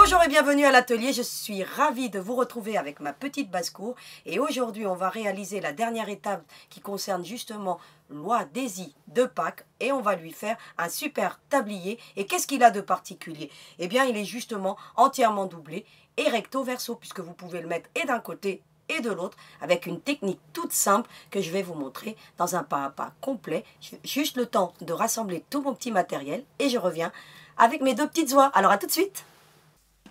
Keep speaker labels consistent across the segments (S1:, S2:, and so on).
S1: Bonjour et bienvenue à l'atelier, je suis ravie de vous retrouver avec ma petite basse-cour et aujourd'hui on va réaliser la dernière étape qui concerne justement l'oie Daisy de Pâques et on va lui faire un super tablier. Et qu'est-ce qu'il a de particulier? Eh bien il est justement entièrement doublé et recto verso puisque vous pouvez le mettre et d'un côté et de l'autre avec une technique toute simple que je vais vous montrer dans un pas à pas complet. Juste le temps de rassembler tout mon petit matériel et je reviens avec mes deux petites oies. Alors à tout de suite.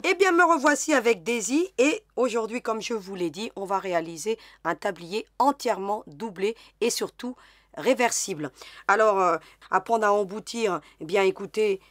S1: Eh bien, me revoici avec Daisy et aujourd'hui, comme je vous l'ai dit, on va réaliser un tablier entièrement doublé et surtout réversible. Alors, apprendre à emboutir, eh bien, écoutez,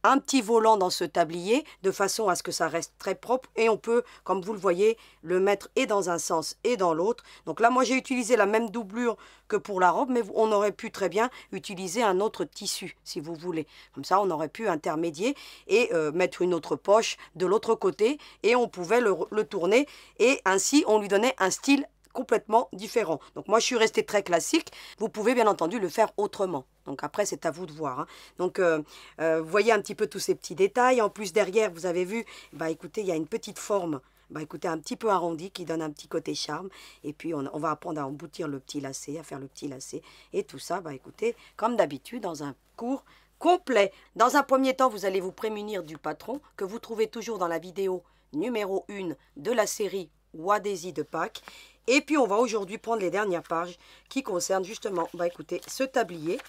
S1: un petit volant dans ce tablier de façon à ce que ça reste très propre et on peut, comme vous le voyez, le mettre et dans un sens et dans l'autre. Donc là, moi, j'ai utilisé la même doublure que pour la robe, mais on aurait pu très bien utiliser un autre tissu, si vous voulez. Comme ça, on aurait pu intermédier et mettre une autre poche de l'autre côté et on pouvait le tourner et ainsi, on lui donnait un style complètement différent. Donc moi, je suis restée très classique. Vous pouvez bien entendu le faire autrement. Donc après, c'est à vous de voir. Hein. Donc, vous voyez un petit peu tous ces petits détails. En plus, derrière, vous avez vu, bah écoutez, il y a une petite forme, bah écoutez, un petit peu arrondie qui donne un petit côté charme. Et puis, on va apprendre à emboutir le petit lacet, à faire le petit lacet. Et tout ça, bah écoutez, comme d'habitude, dans un cours complet. Dans un premier temps, vous allez vous prémunir du patron que vous trouvez toujours dans la vidéo numéro 1 de la série Oie Daisy de Pâques. Et puis, on va aujourd'hui prendre les dernières pages qui concernent justement, bah écoutez, ce tablier.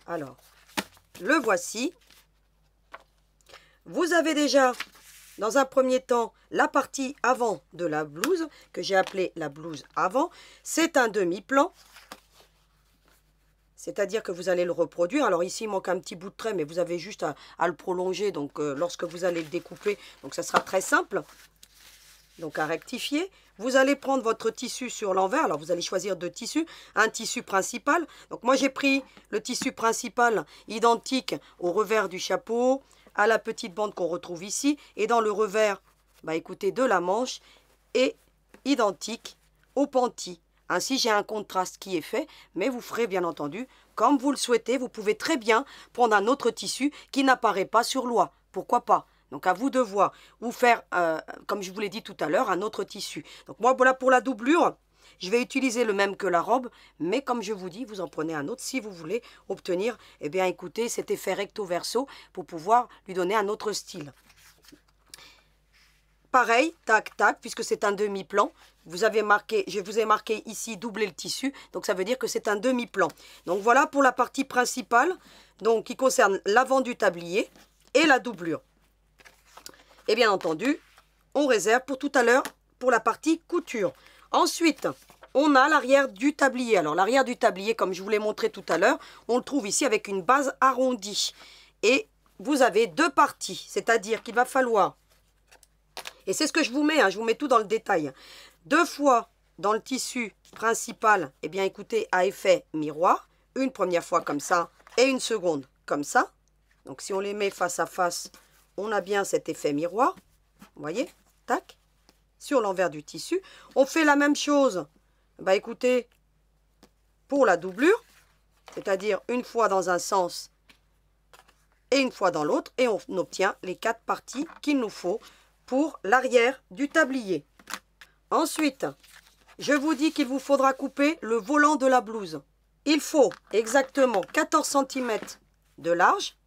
S1: Alors, le voici. Vous avez déjà, dans un premier temps, la partie avant de la blouse, que j'ai appelée la blouse avant. C'est un demi-plan. C'est-à-dire que vous allez le reproduire. Alors ici, il manque un petit bout de trait, mais vous avez juste à le prolonger. Donc, lorsque vous allez le découper, donc ça sera très simple. Donc à rectifier, vous allez prendre votre tissu sur l'envers. Alors vous allez choisir deux tissus, un tissu principal. Donc moi j'ai pris le tissu principal identique au revers du chapeau, à la petite bande qu'on retrouve ici. Et dans le revers, bah écoutez, de la manche est identique au pentis. Ainsi j'ai un contraste qui est fait, mais vous ferez bien entendu comme vous le souhaitez. Vous pouvez très bien prendre un autre tissu qui n'apparaît pas sur l'oie. Pourquoi pas? Donc à vous de voir, ou faire, comme je vous l'ai dit tout à l'heure, un autre tissu. Donc moi, voilà pour la doublure, je vais utiliser le même que la robe, mais comme je vous dis, vous en prenez un autre si vous voulez obtenir, eh bien écoutez, cet effet recto verso pour pouvoir lui donner un autre style. Pareil, tac, tac, puisque c'est un demi-plan, vous avez marqué, je vous ai marqué ici doubler le tissu, donc ça veut dire que c'est un demi-plan. Donc voilà pour la partie principale, donc qui concerne l'avant du tablier et la doublure. Et bien entendu, on réserve pour tout à l'heure pour la partie couture. Ensuite, on a l'arrière du tablier. Alors l'arrière du tablier, comme je vous l'ai montré tout à l'heure, on le trouve ici avec une base arrondie. Et vous avez deux parties, c'est-à-dire qu'il va falloir, et c'est ce que je vous mets, hein, je vous mets tout dans le détail, deux fois dans le tissu principal, eh bien écoutez, à effet miroir, une première fois comme ça et une seconde comme ça. Donc si on les met face à face, on a bien cet effet miroir, vous voyez, tac, sur l'envers du tissu. On fait la même chose, bah écoutez, pour la doublure, c'est-à-dire une fois dans un sens et une fois dans l'autre, et on obtient les quatre parties qu'il nous faut pour l'arrière du tablier. Ensuite, je vous dis qu'il vous faudra couper le volant de la blouse. Il faut exactement 14 cm de large,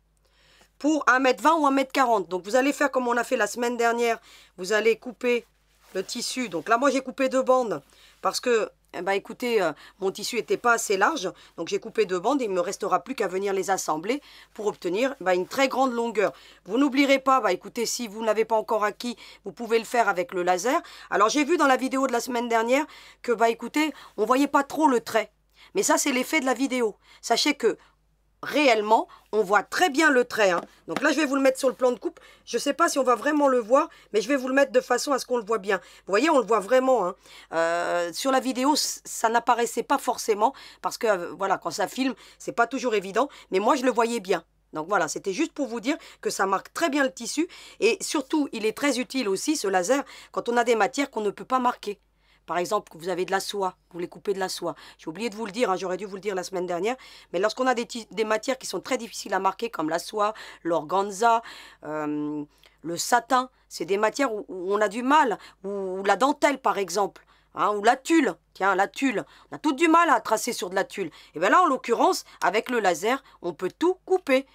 S1: pour 1,20 m ou 1,40 m. Donc vous allez faire comme on a fait la semaine dernière. Vous allez couper le tissu. Donc là, moi, j'ai coupé deux bandes. Parce que, bah, écoutez, mon tissu n'était pas assez large. Donc j'ai coupé deux bandes. Et il ne me restera plus qu'à venir les assembler pour obtenir une très grande longueur. Vous n'oublierez pas, bah, écoutez, si vous n'avez pas encore acquis, vous pouvez le faire avec le laser. Alors j'ai vu dans la vidéo de la semaine dernière que, bah, écoutez, on ne voyait pas trop le trait. Mais ça, c'est l'effet de la vidéo. Sachez que réellement, on voit très bien le trait. Hein. Donc là, je vais vous le mettre sur le plan de coupe. Je ne sais pas si on va vraiment le voir, mais je vais vous le mettre de façon à ce qu'on le voit bien. Vous voyez, on le voit vraiment. Hein. Sur la vidéo, ça n'apparaissait pas forcément, parce que voilà, quand ça filme, c'est pas toujours évident. Mais moi, je le voyais bien. Donc voilà, c'était juste pour vous dire que ça marque très bien le tissu. Et surtout, il est très utile aussi, ce laser, quand on a des matières qu'on ne peut pas marquer. par exemple, que vous avez de la soie, vous voulez couper de la soie. J'ai oublié de vous le dire, hein, j'aurais dû vous le dire la semaine dernière, mais lorsqu'on a des matières qui sont très difficiles à marquer, comme la soie, l'organza, le satin, c'est des matières où on a du mal, ou la dentelle par exemple, hein, ou la tulle, tiens, la tulle, on a tout du mal à tracer sur de la tulle. Et bien là, en l'occurrence, avec le laser, on peut tout couper.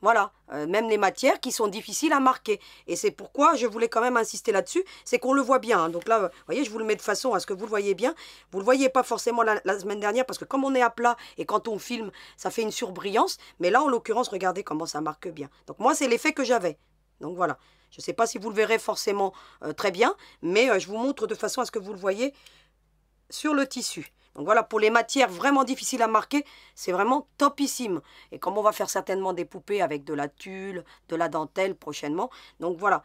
S1: Voilà, même les matières qui sont difficiles à marquer. Et c'est pourquoi je voulais quand même insister là-dessus, c'est qu'on le voit bien. Hein. Donc là, vous voyez, je vous le mets de façon à ce que vous le voyez bien. Vous ne le voyez pas forcément la semaine dernière, parce que comme on est à plat et quand on filme, ça fait une surbrillance. Mais là, en l'occurrence, regardez comment ça marque bien. Donc moi, c'est l'effet que j'avais. Donc voilà, je ne sais pas si vous le verrez forcément très bien, mais je vous montre de façon à ce que vous le voyez sur le tissu. Donc voilà, pour les matières vraiment difficiles à marquer, c'est vraiment topissime. Et comme on va faire certainement des poupées avec de la tulle, de la dentelle prochainement, donc voilà,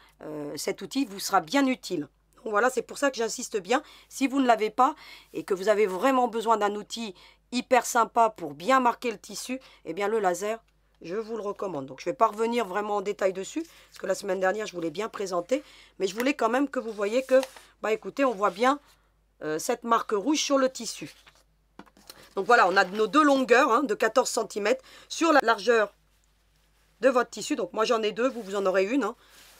S1: cet outil vous sera bien utile. Donc voilà, c'est pour ça que j'insiste bien. Si vous ne l'avez pas et que vous avez vraiment besoin d'un outil hyper sympa pour bien marquer le tissu, eh bien le laser, je vous le recommande. Donc je ne vais pas revenir vraiment en détail dessus, parce que la semaine dernière, je vous l'ai bien présenté. Mais je voulais quand même que vous voyez que, bah écoutez, on voit bien cette marque rouge sur le tissu. Donc voilà, on a nos deux longueurs hein, de 14 cm sur la largeur de votre tissu. Donc moi j'en ai deux, vous en aurez une. Hein.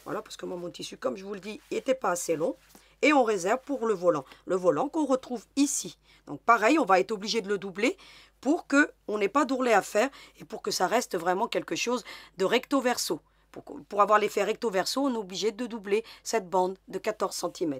S1: Voilà, parce que moi mon tissu, comme je vous le dis, n'était pas assez long. Et on réserve pour le volant. Le volant qu'on retrouve ici. Donc pareil, on va être obligé de le doubler pour qu'on n'ait pas d'ourlet à faire et pour que ça reste vraiment quelque chose de recto verso. Pour avoir l'effet recto verso, on est obligé de doubler cette bande de 14 cm.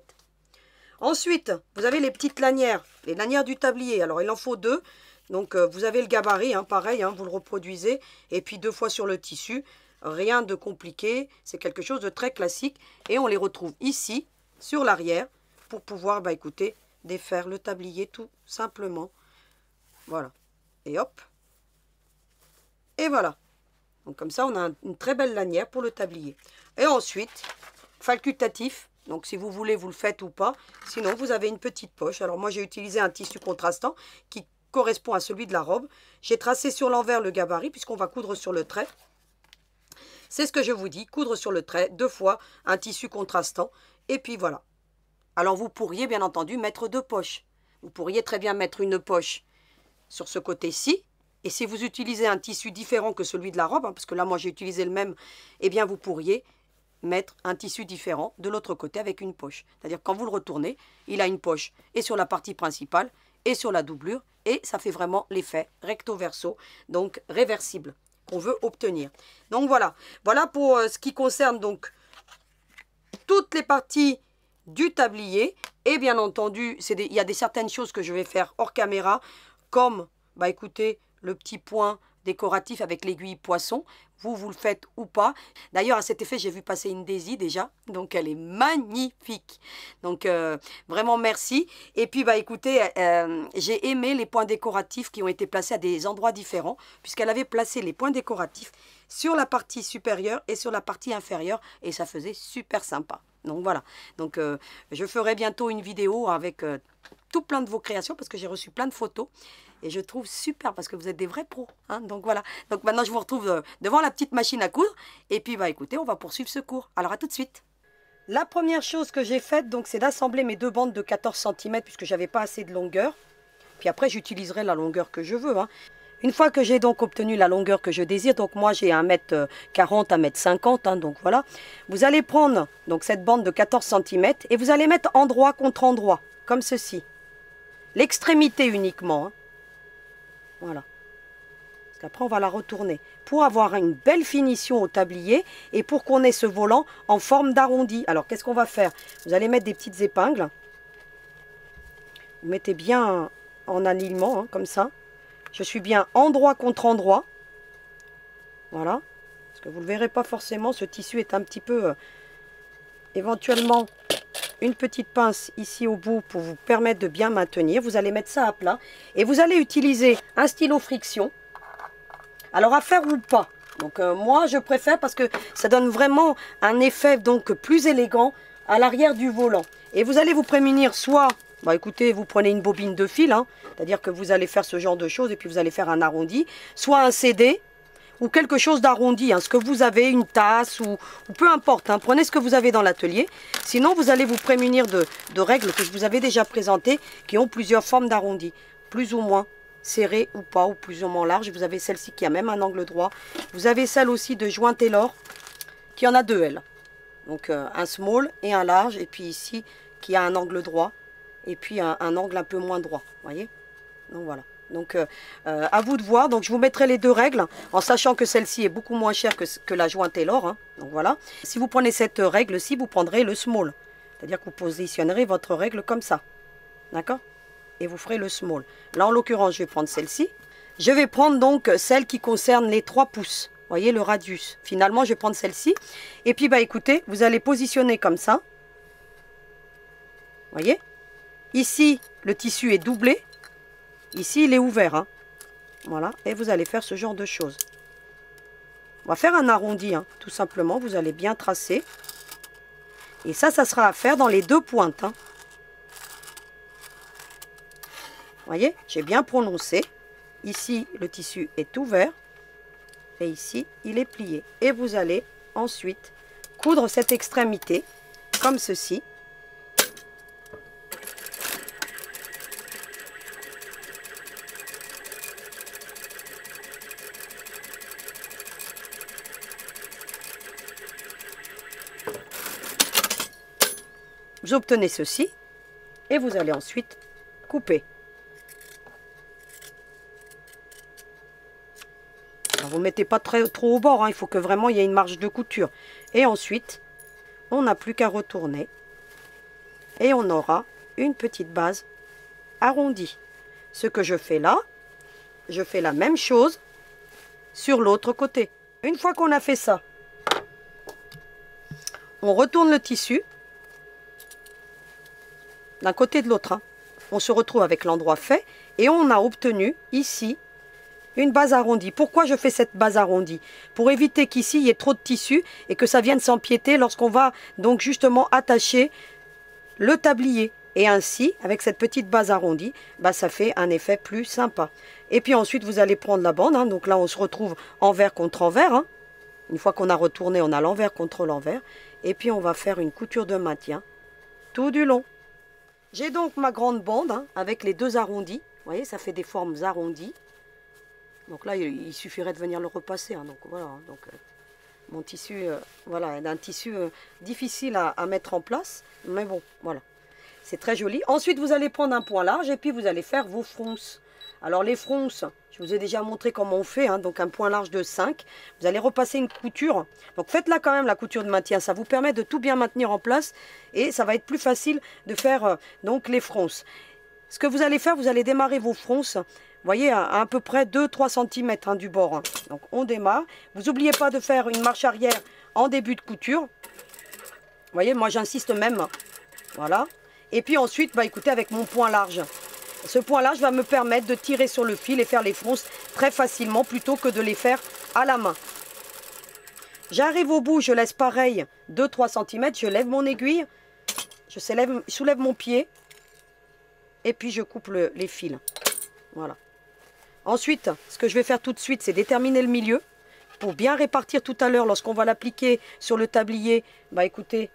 S1: Ensuite, vous avez les petites lanières, les lanières du tablier. Alors, il en faut deux. Donc, vous avez le gabarit, hein, pareil, hein, vous le reproduisez. Et puis, 2 fois sur le tissu. Rien de compliqué. C'est quelque chose de très classique. Et on les retrouve ici, sur l'arrière, pour pouvoir, bah, écoutez, défaire le tablier tout simplement. Voilà. Et hop. Et voilà. Donc, comme ça, on a une très belle lanière pour le tablier. Et ensuite, facultatif. Donc, si vous voulez, vous le faites ou pas. Sinon, vous avez une petite poche. Alors, moi, j'ai utilisé un tissu contrastant qui correspond à celui de la robe. J'ai tracé sur l'envers le gabarit puisqu'on va coudre sur le trait. C'est ce que je vous dis, coudre sur le trait, 2 fois, un tissu contrastant. Et puis, voilà. Alors, vous pourriez, bien entendu, mettre 2 poches. Vous pourriez très bien mettre une poche sur ce côté-ci. Et si vous utilisez un tissu différent que celui de la robe, hein, parce que là, moi, j'ai utilisé le même, eh bien, vous pourriez mettre un tissu différent de l'autre côté avec une poche. C'est-à-dire quand vous le retournez, il a une poche et sur la partie principale et sur la doublure et ça fait vraiment l'effet recto verso, donc réversible qu'on veut obtenir. Donc voilà, voilà pour ce qui concerne donc toutes les parties du tablier et bien entendu, il y a certaines choses que je vais faire hors caméra comme, bah écoutez, le petit point décoratif avec l'aiguille poisson. Vous le faites ou pas. D'ailleurs, à cet effet, j'ai vu passer une Daisy déjà. Donc, elle est magnifique. Donc, vraiment, merci. Et puis, bah, écoutez, j'ai aimé les points décoratifs qui ont été placés à des endroits différents, puisqu'elle avait placé les points décoratifs sur la partie supérieure et sur la partie inférieure. Et ça faisait super sympa. Donc, voilà. Donc, je ferai bientôt une vidéo avec tout plein de vos créations, parce que j'ai reçu plein de photos. Et je trouve super parce que vous êtes des vrais pros. Hein, donc voilà. Donc maintenant, je vous retrouve devant la petite machine à coudre. Et puis, bah écoutez, on va poursuivre ce cours. Alors, à tout de suite. La première chose que j'ai faite, donc, c'est d'assembler mes 2 bandes de 14 cm puisque j'avais pas assez de longueur. Puis après, j'utiliserai la longueur que je veux. Hein. Une fois que j'ai donc obtenu la longueur que je désire, donc moi j'ai 1m40, 1m50, hein, donc voilà. Vous allez prendre donc cette bande de 14 cm et vous allez mettre endroit contre endroit, comme ceci. L'extrémité uniquement. Hein. Voilà. Parce qu'après, on va la retourner pour avoir une belle finition au tablier et pour qu'on ait ce volant en forme d'arrondi. Alors, qu'est-ce qu'on va faire? Vous allez mettre des petites épingles. Vous mettez bien en alignement, hein, comme ça. Je suis bien endroit contre endroit. Voilà. Parce que vous ne le verrez pas forcément, ce tissu est un petit peu... éventuellement, une petite pince ici au bout pour vous permettre de bien maintenir. Vous allez mettre ça à plat. Et vous allez utiliser un stylo friction. Alors à faire ou pas. Donc moi je préfère parce que ça donne vraiment un effet donc plus élégant à l'arrière du volant. Et vous allez vous prémunir soit, bah écoutez, vous prenez une bobine de fil, hein, c'est-à-dire que vous allez faire ce genre de choses et puis vous allez faire un arrondi, soit un CD, ou quelque chose d'arrondi, hein, ce que vous avez, une tasse ou peu importe. Hein, prenez ce que vous avez dans l'atelier. Sinon, vous allez vous prémunir de règles que je vous avais déjà présentées qui ont plusieurs formes d'arrondi, plus ou moins serrées ou pas, ou plus ou moins larges. Vous avez celle-ci qui a même un angle droit. Vous avez celle aussi de Joint Taylor qui en a deux, elle. Donc un small et un large, et puis ici qui a un angle droit et puis un angle un peu moins droit, voyez. Donc voilà. Donc à vous de voir. Donc je vous mettrai les deux règles en sachant que celle-ci est beaucoup moins chère que la Joint Taylor. Hein. Donc voilà. Si vous prenez cette règle-ci, vous prendrez le small. C'est-à-dire que vous positionnerez votre règle comme ça. D'accord? Et vous ferez le small. Là en l'occurrence, je vais prendre celle-ci. Je vais prendre donc celle qui concerne les 3 pouces. Voyez le radius. Finalement, je vais prendre celle-ci. Et puis, bah écoutez, vous allez positionner comme ça. Voyez? Ici, le tissu est doublé. Ici, il est ouvert. Hein. Voilà. Et vous allez faire ce genre de choses. On va faire un arrondi, hein, tout simplement. Vous allez bien tracer. Et ça sera à faire dans les 2 pointes. Hein. Voyez? J'ai bien prononcé. Ici, le tissu est ouvert. Et ici, il est plié. Et vous allez ensuite coudre cette extrémité comme ceci. Vous obtenez ceci et vous allez ensuite couper. Vous ne mettez pas trop au bord, hein. Il faut que vraiment il y ait une marge de couture. Et ensuite, on n'a plus qu'à retourner. Et on aura une petite base arrondie. Ce que je fais là, je fais la même chose sur l'autre côté. Une fois qu'on a fait ça, on retourne le tissu d'un côté et de l'autre. Hein. On se retrouve avec l'endroit fait et on a obtenu ici une base arrondie. Pourquoi je fais cette base arrondie? Pour éviter qu'ici, il y ait trop de tissu et que ça vienne s'empiéter lorsqu'on va donc justement attacher le tablier. Et ainsi, avec cette petite base arrondie, bah, ça fait un effet plus sympa. Et puis ensuite, vous allez prendre la bande. Hein. Donc là, on se retrouve envers contre envers. Hein. Une fois qu'on a retourné, on a l'envers contre l'envers. Et puis, on va faire une couture de maintien tout du long. J'ai donc ma grande bande hein, avec les 2 arrondis. Vous voyez, ça fait des formes arrondies. Donc là, il suffirait de venir le repasser. Hein, donc voilà. Hein, donc, mon tissu, voilà, un tissu difficile à mettre en place. Mais bon, voilà. C'est très joli. Ensuite, vous allez prendre un point large et puis vous allez faire vos fronces. Alors les fronces, je vous ai déjà montré comment on fait. Hein, donc un point large de 5. Vous allez repasser une couture. Donc faites-la quand même la couture de maintien. Ça vous permet de tout bien maintenir en place. Et ça va être plus facile de faire donc les fronces. Ce que vous allez faire, vous allez démarrer vos fronces. Vous voyez, à peu près 2-3 cm hein, du bord. Hein. Donc, on démarre. Vous n'oubliez pas de faire une marche arrière en début de couture. Vous voyez, moi, j'insiste même. Voilà. Et puis ensuite, bah, écoutez, avec mon point large. Ce point large va me permettre de tirer sur le fil et faire les fronces très facilement plutôt que de les faire à la main. J'arrive au bout, je laisse pareil 2-3 cm. Je lève mon aiguille. Je soulève mon pied. Et puis, je coupe les fils. Voilà. Ensuite, ce que je vais faire tout de suite, c'est déterminer le milieu. Pour bien répartir tout à l'heure, lorsqu'on va l'appliquer sur le tablier, bah écoutez,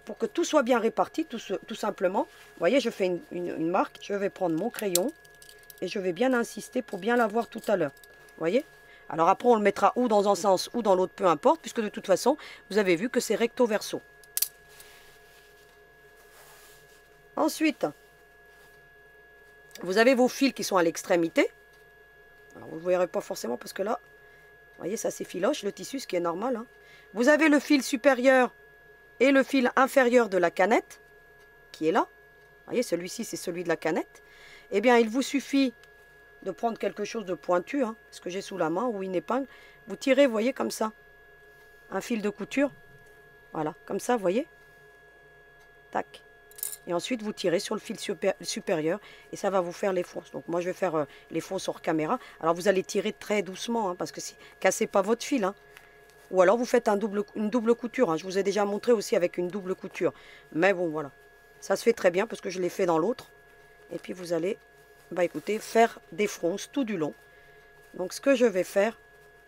S1: pour que tout soit bien réparti, tout simplement, vous voyez, je fais une marque. Je vais prendre mon crayon et je vais bien insister pour bien l'avoir tout à l'heure. Vous voyez? Alors après, on le mettra ou dans un sens ou dans l'autre, peu importe, puisque de toute façon, vous avez vu que c'est recto verso. Ensuite, vous avez vos fils qui sont à l'extrémité. Alors, vous ne verrez pas forcément parce que là, vous voyez, ça s'effiloche le tissu, ce qui est normal. Hein. Vous avez le fil supérieur et le fil inférieur de la canette, qui est là. Vous voyez, celui-ci, c'est celui de la canette. Eh bien, il vous suffit de prendre quelque chose de pointu, hein, ce que j'ai sous la main, ou une épingle. Vous tirez, vous voyez, comme ça, un fil de couture. Voilà, comme ça, vous voyez. Tac. Et ensuite, vous tirez sur le fil supérieur et ça va vous faire les fronces. Donc, moi, je vais faire les fronces hors caméra. Alors, vous allez tirer très doucement hein, parce que si cassez pas votre fil. Hein. Ou alors, vous faites une double couture. Hein. Je vous ai déjà montré aussi avec une double couture. Mais bon, voilà. Ça se fait très bien parce que je l'ai fait dans l'autre. Et puis, vous allez, bah écoutez, faire des fronces tout du long. Donc ce que je vais faire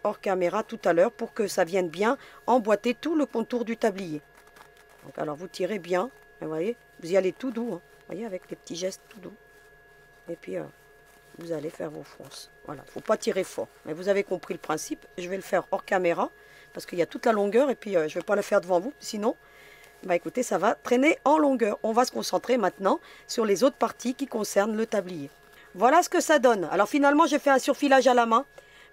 S1: hors caméra tout à l'heure pour que ça vienne bien emboîter tout le contour du tablier. Donc alors vous tirez bien, vous voyez, vous y allez tout doux, hein, vous voyez, avec les petits gestes tout doux. Et puis vous allez faire vos fronces. Voilà, il ne faut pas tirer fort. Mais vous avez compris le principe. Je vais le faire hors caméra parce qu'il y a toute la longueur et puis je ne vais pas le faire devant vous. Sinon, bah écoutez, ça va traîner en longueur. On va se concentrer maintenant sur les autres parties qui concernent le tablier. Voilà ce que ça donne. Alors finalement, j'ai fait un surfilage à la main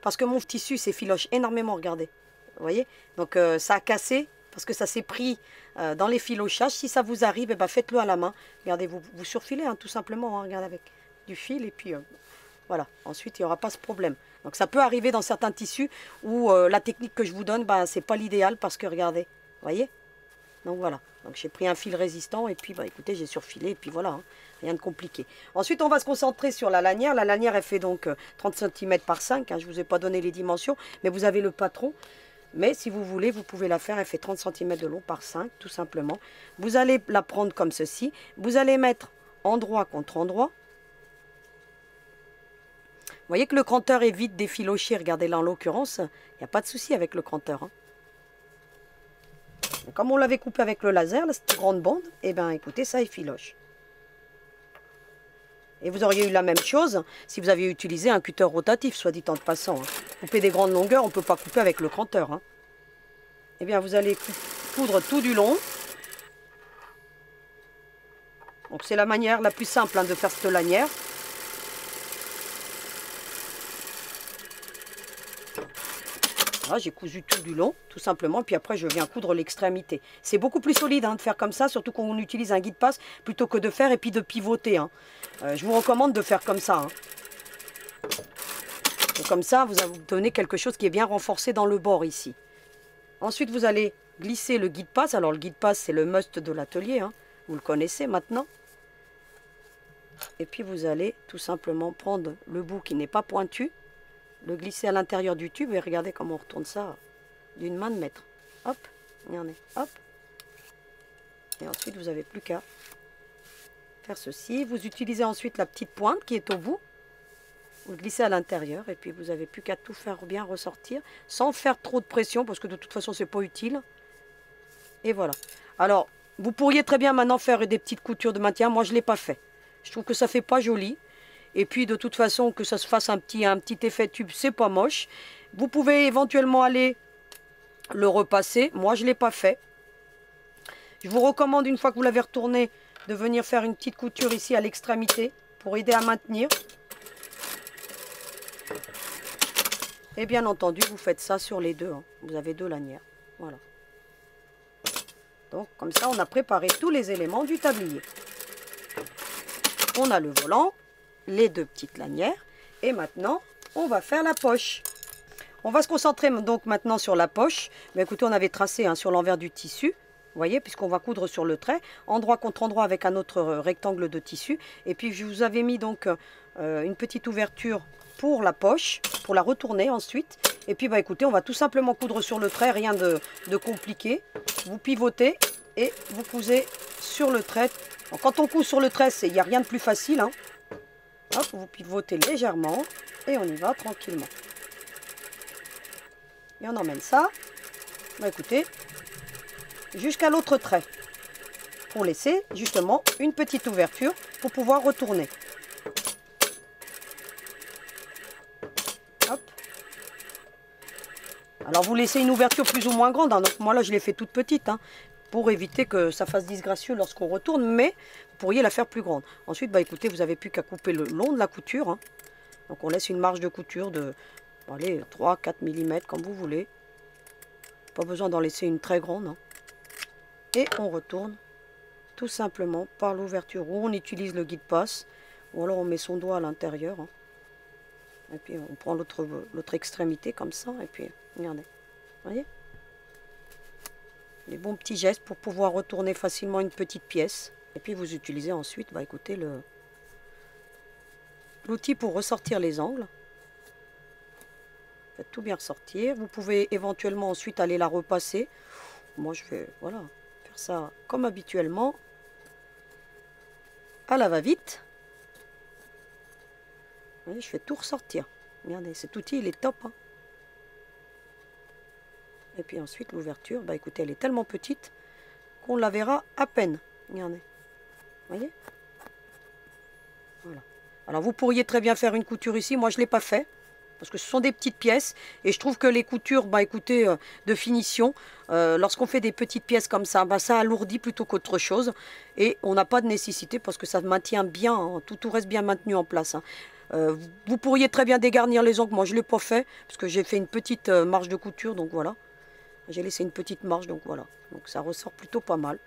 S1: parce que mon tissu s'effiloche énormément, regardez. Vous voyez? Donc ça a cassé parce que ça s'est pris dans les filochages. Si ça vous arrive, eh ben, faites-le à la main. Regardez, vous surfilez hein, tout simplement. Hein, regardez avec du fil et puis voilà. Ensuite, il n'y aura pas ce problème. Donc ça peut arriver dans certains tissus où la technique que je vous donne, ben, ce n'est pas l'idéal parce que regardez, vous voyez? Donc voilà, donc j'ai pris un fil résistant et puis bah écoutez, j'ai surfilé et puis voilà, hein, rien de compliqué. Ensuite, on va se concentrer sur la lanière. La lanière, elle fait donc 30 cm par 5, hein, je ne vous ai pas donné les dimensions, mais vous avez le patron. Mais si vous voulez, vous pouvez la faire, elle fait 30 cm de long par 5, tout simplement. Vous allez la prendre comme ceci, vous allez mettre endroit contre endroit. Vous voyez que le cranteur est vite défiloché, regardez là en l'occurrence, il n'y a pas de souci avec le cranteur, hein. Comme on l'avait coupé avec le laser, là, cette grande bande, et eh bien écoutez, ça effiloche. Et vous auriez eu la même chose si vous aviez utilisé un cutter rotatif, soit dit en passant. Hein. Couper des grandes longueurs, on ne peut pas couper avec le cranteur. Hein. Eh bien, vous allez coudre tout du long. Donc c'est la manière la plus simple hein, de faire cette lanière. J'ai cousu tout du long, tout simplement, puis après je viens coudre l'extrémité. C'est beaucoup plus solide hein, de faire comme ça, surtout quand on utilise un guide-passe, plutôt que de faire et puis de pivoter. Hein. Je vous recommande de faire comme ça. Hein. Et comme ça, vous obtenez quelque chose qui est bien renforcé dans le bord ici. Ensuite, vous allez glisser le guide-passe. Alors le guide-passe, c'est le must de l'atelier, hein. Vous le connaissez maintenant. Et puis vous allez tout simplement prendre le bout qui n'est pas pointu, le glisser à l'intérieur du tube et regardez comment on retourne ça d'une main de maître. Hop, regardez, hop. Et ensuite, vous n'avez plus qu'à faire ceci. Vous utilisez ensuite la petite pointe qui est au bout. Vous le glissez à l'intérieur et puis vous n'avez plus qu'à tout faire bien ressortir sans faire trop de pression parce que de toute façon, c'est pas utile. Et voilà. Alors, vous pourriez très bien maintenant faire des petites coutures de maintien. Moi, je ne l'ai pas fait. Je trouve que ça ne fait pas joli. Et puis de toute façon que ça se fasse un petit effet tube, c'est pas moche. Vous pouvez éventuellement aller le repasser. Moi je ne l'ai pas fait. Je vous recommande une fois que vous l'avez retourné de venir faire une petite couture ici à l'extrémité pour aider à maintenir. Et bien entendu vous faites ça sur les deux. Hein. Vous avez deux lanières. Voilà. Donc comme ça on a préparé tous les éléments du tablier. On a le volant, les deux petites lanières et maintenant on va faire la poche. On va se concentrer donc maintenant sur la poche. Mais écoutez, on avait tracé hein, sur l'envers du tissu, vous voyez, puisqu'on va coudre sur le trait, endroit contre endroit avec un autre rectangle de tissu. Et puis je vous avais mis donc une petite ouverture pour la poche, pour la retourner ensuite. Et puis bah écoutez, on va tout simplement coudre sur le trait, rien de compliqué. Vous pivotez et vous cousez sur le trait. Donc, quand on coud sur le trait, il n'y a rien de plus facile, hein. Hop, vous pivotez légèrement et on y va tranquillement. Et on emmène ça, bah écoutez, jusqu'à l'autre trait. Pour laisser justement une petite ouverture pour pouvoir retourner. Hop. Alors vous laissez une ouverture plus ou moins grande, hein. Donc moi là je l'ai fait toute petite, hein, pour éviter que ça fasse disgracieux lorsqu'on retourne, mais vous pourriez la faire plus grande. Ensuite, bah écoutez, vous n'avez plus qu'à couper le long de la couture. Hein. Donc on laisse une marge de couture de 3-4 mm comme vous voulez. Pas besoin d'en laisser une très grande. Hein. Et on retourne tout simplement par l'ouverture où on utilise le guide-passe. Ou alors on met son doigt à l'intérieur. Hein. Et puis on prend l'autre extrémité comme ça. Et puis regardez, vous voyez ? Les bons petits gestes pour pouvoir retourner facilement une petite pièce. Et puis vous utilisez ensuite, bah écoutez, l'outil pour ressortir les angles. Faites tout bien ressortir. Vous pouvez éventuellement ensuite aller la repasser. Moi je vais voilà, faire ça comme habituellement. À la va-vite. Je fais tout ressortir. Regardez, cet outil, il est top. Hein. Et puis ensuite, l'ouverture, bah écoutez, elle est tellement petite qu'on la verra à peine. Regardez. Vous voyez? Voilà. Alors, vous pourriez très bien faire une couture ici. Moi, je ne l'ai pas fait. Parce que ce sont des petites pièces. Et je trouve que les coutures, bah écoutez, de finition, lorsqu'on fait des petites pièces comme ça, bah, ça alourdit plutôt qu'autre chose. Et on n'a pas de nécessité parce que ça maintient bien, hein, tout reste bien maintenu en place. Hein. Vous pourriez très bien dégarnir les ongles. Moi, je ne l'ai pas fait parce que j'ai fait une petite marge de couture. Donc voilà. J'ai laissé une petite marge. Donc voilà. Donc ça ressort plutôt pas mal.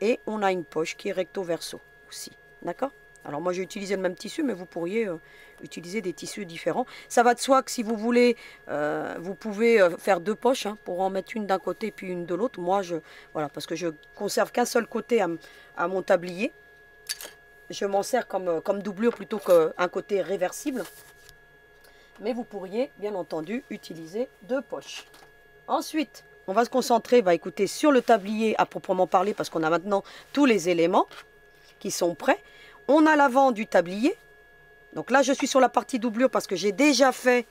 S1: Et on a une poche qui est recto verso aussi. D'accord? Alors moi j'ai utilisé le même tissu, mais vous pourriez utiliser des tissus différents. Ça va de soi que si vous voulez, vous pouvez faire deux poches, hein, pour en mettre une d'un côté puis une de l'autre. Moi, voilà, parce que je conserve qu'un seul côté à mon tablier. Je m'en sers comme doublure plutôt qu'un côté réversible. Mais vous pourriez, bien entendu, utiliser deux poches. Ensuite, on va se concentrer, bah, écoutez, sur le tablier à proprement parler, parce qu'on a maintenant tous les éléments qui sont prêts. On a l'avant du tablier. Donc là, je suis sur la partie doublure parce que j'ai déjà fait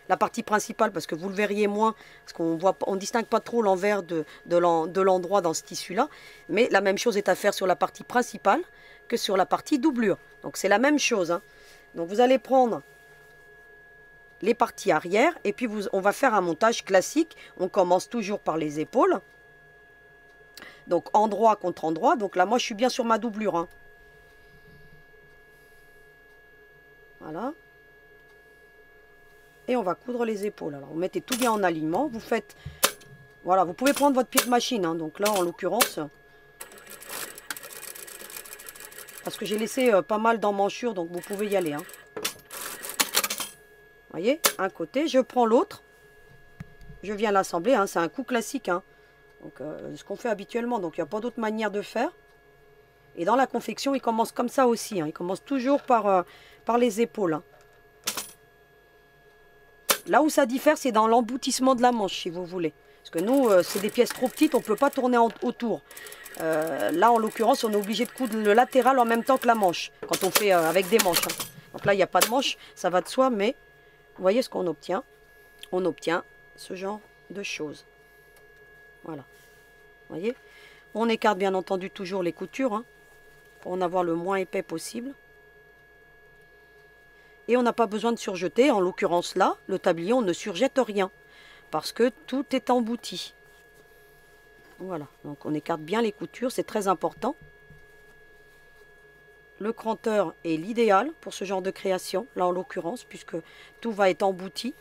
S1: la partie principale, parce que vous le verriez moins, parce qu'on ne distingue pas trop l'envers de l'endroit dans ce tissu-là. Mais la même chose est à faire sur la partie principale que sur la partie doublure. Donc c'est la même chose. Hein. Donc vous allez prendre les parties arrière et puis on va faire un montage classique. On commence toujours par les épaules. Donc endroit contre endroit. Donc là, moi, je suis bien sur ma doublure. Hein. Voilà. Et on va coudre les épaules. Alors, vous mettez tout bien en alignement. Vous faites... Voilà, vous pouvez prendre votre pied de machine. Hein. Donc là, en l'occurrence... Parce que j'ai laissé pas mal d'emmanchure. Donc, vous pouvez y aller. Hein. Vous voyez, un côté. Je prends l'autre. Je viens l'assembler. Hein. C'est un coup classique. Hein. Donc, ce qu'on fait habituellement. Donc, il n'y a pas d'autre manière de faire. Et dans la confection, il commence comme ça aussi. Hein. Il commence toujours par les épaules. Hein. Là où ça diffère, c'est dans l'emboutissement de la manche, si vous voulez. Parce que nous, c'est des pièces trop petites, on ne peut pas tourner autour. Là, en l'occurrence, on est obligé de coudre le latéral en même temps que la manche, quand on fait avec des manches. Hein. Donc là, il n'y a pas de manche, ça va de soi, mais vous voyez ce qu'on obtient? On obtient ce genre de choses. Voilà. Vous voyez? On écarte bien entendu toujours les coutures, hein, pour en avoir le moins épais possible. Et on n'a pas besoin de surjeter. En l'occurrence là, le tablier, on ne surjette rien. Parce que tout est embouti. Voilà. Donc on écarte bien les coutures. C'est très important. Le cranteur est l'idéal pour ce genre de création. Là en l'occurrence. Puisque tout va être embouti.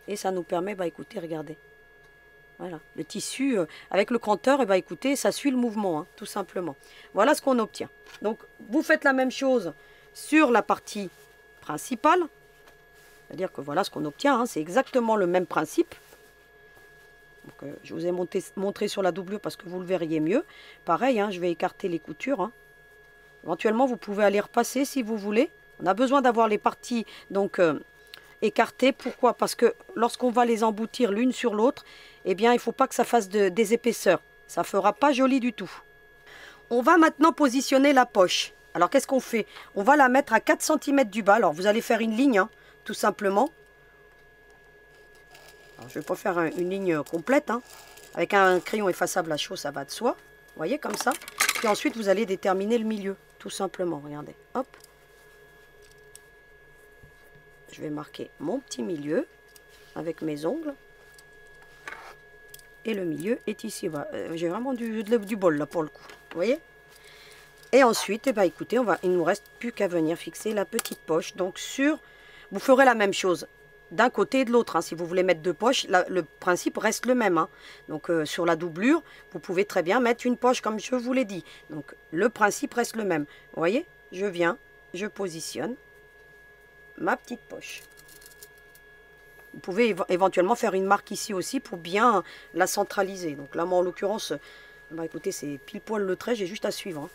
S1: Et ça nous permet, bah écoutez, regardez. Voilà. Le tissu, avec le cranteur, et bah écoutez, ça suit le mouvement. Hein, tout simplement. Voilà ce qu'on obtient. Donc vous faites la même chose sur la partie principale, c'est-à-dire que voilà ce qu'on obtient, hein, c'est exactement le même principe. Donc, je vous ai montré sur la doublure parce que vous le verriez mieux. Pareil, hein, je vais écarter les coutures. Hein. Éventuellement, vous pouvez aller repasser si vous voulez. On a besoin d'avoir les parties donc écartées. Pourquoi? Parce que lorsqu'on va les emboutir l'une sur l'autre, eh bien, il ne faut pas que ça fasse des épaisseurs. Ça ne fera pas joli du tout. On va maintenant positionner la poche. Alors, qu'est-ce qu'on fait? On va la mettre à 4 cm du bas. Alors, vous allez faire une ligne, hein, tout simplement. Alors, je ne vais pas faire une ligne complète. Hein. Avec un crayon effaçable à chaud, ça va de soi. Vous voyez, comme ça. Puis ensuite, vous allez déterminer le milieu, tout simplement. Regardez, hop. Je vais marquer mon petit milieu avec mes ongles. Et le milieu est ici. J'ai vraiment du bol, là, pour le coup. Vous voyez? Et ensuite, eh ben, écoutez, il ne nous reste plus qu'à venir fixer la petite poche. Donc, vous ferez la même chose d'un côté et de l'autre. Hein. Si vous voulez mettre deux poches, le principe reste le même. Hein. Donc, sur la doublure, vous pouvez très bien mettre une poche comme je vous l'ai dit. Donc, le principe reste le même. Vous voyez? Je viens, je positionne ma petite poche. Vous pouvez éventuellement faire une marque ici aussi pour bien la centraliser. Donc là, moi, en l'occurrence, bah, écoutez, c'est pile poil le trait, j'ai juste à suivre. Hein.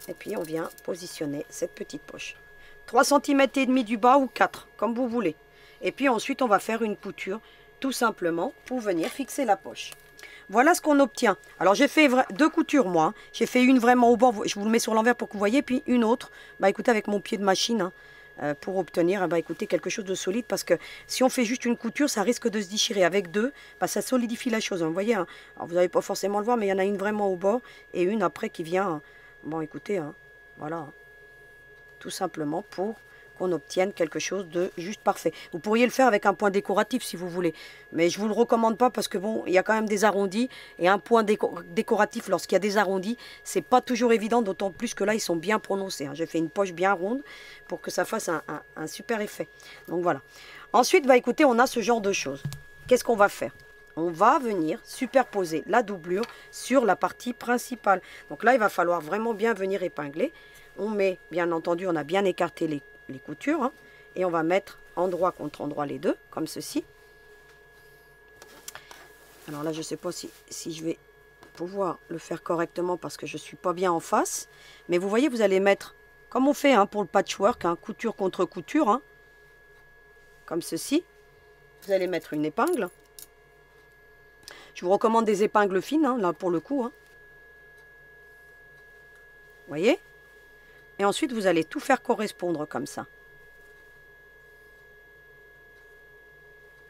S1: Et puis, on vient positionner cette petite poche. 3 cm et demi du bas ou 4, comme vous voulez. Et puis ensuite, on va faire une couture, tout simplement, pour venir fixer la poche. voilà ce qu'on obtient. Alors j'ai fait deux coutures moi, hein. J'ai fait une vraiment au bord, je vous le mets sur l'envers pour que vous voyez, puis une autre, bah écoutez avec mon pied de machine, hein, pour obtenir bah, écoutez, quelque chose de solide, parce que si on fait juste une couture, ça risque de se déchirer. Avec deux, bah, ça solidifie la chose, hein. Vous voyez, hein. Alors, vous n'allez pas forcément le voir, mais il y en a une vraiment au bord et une après qui vient, hein. Bon écoutez, hein, voilà, hein. Tout simplement pour qu'on obtienne quelque chose de juste parfait. Vous pourriez le faire avec un point décoratif si vous voulez, mais je ne vous le recommande pas parce que bon, il y a quand même des arrondis et un point décoratif lorsqu'il y a des arrondis, c'est pas toujours évident, d'autant plus que là ils sont bien prononcés, hein. J'ai fait une poche bien ronde pour que ça fasse un super effet. Donc voilà. Ensuite, bah écoutez, on a ce genre de choses. Qu'est-ce qu'on va faire? On va venir superposer la doublure sur la partie principale. Donc là, il va falloir vraiment bien venir épingler. On met, bien entendu, on a bien écarté les coutures, hein, et on va mettre endroit contre endroit les deux, comme ceci. Alors là, je ne sais pas si je vais pouvoir le faire correctement parce que je ne suis pas bien en face. Mais vous voyez, vous allez mettre, comme on fait hein, pour le patchwork, hein, couture contre couture, hein, comme ceci. Vous allez mettre une épingle. Je vous recommande des épingles fines, hein, là pour le coup. Hein. Vous voyez? Et ensuite, vous allez tout faire correspondre comme ça.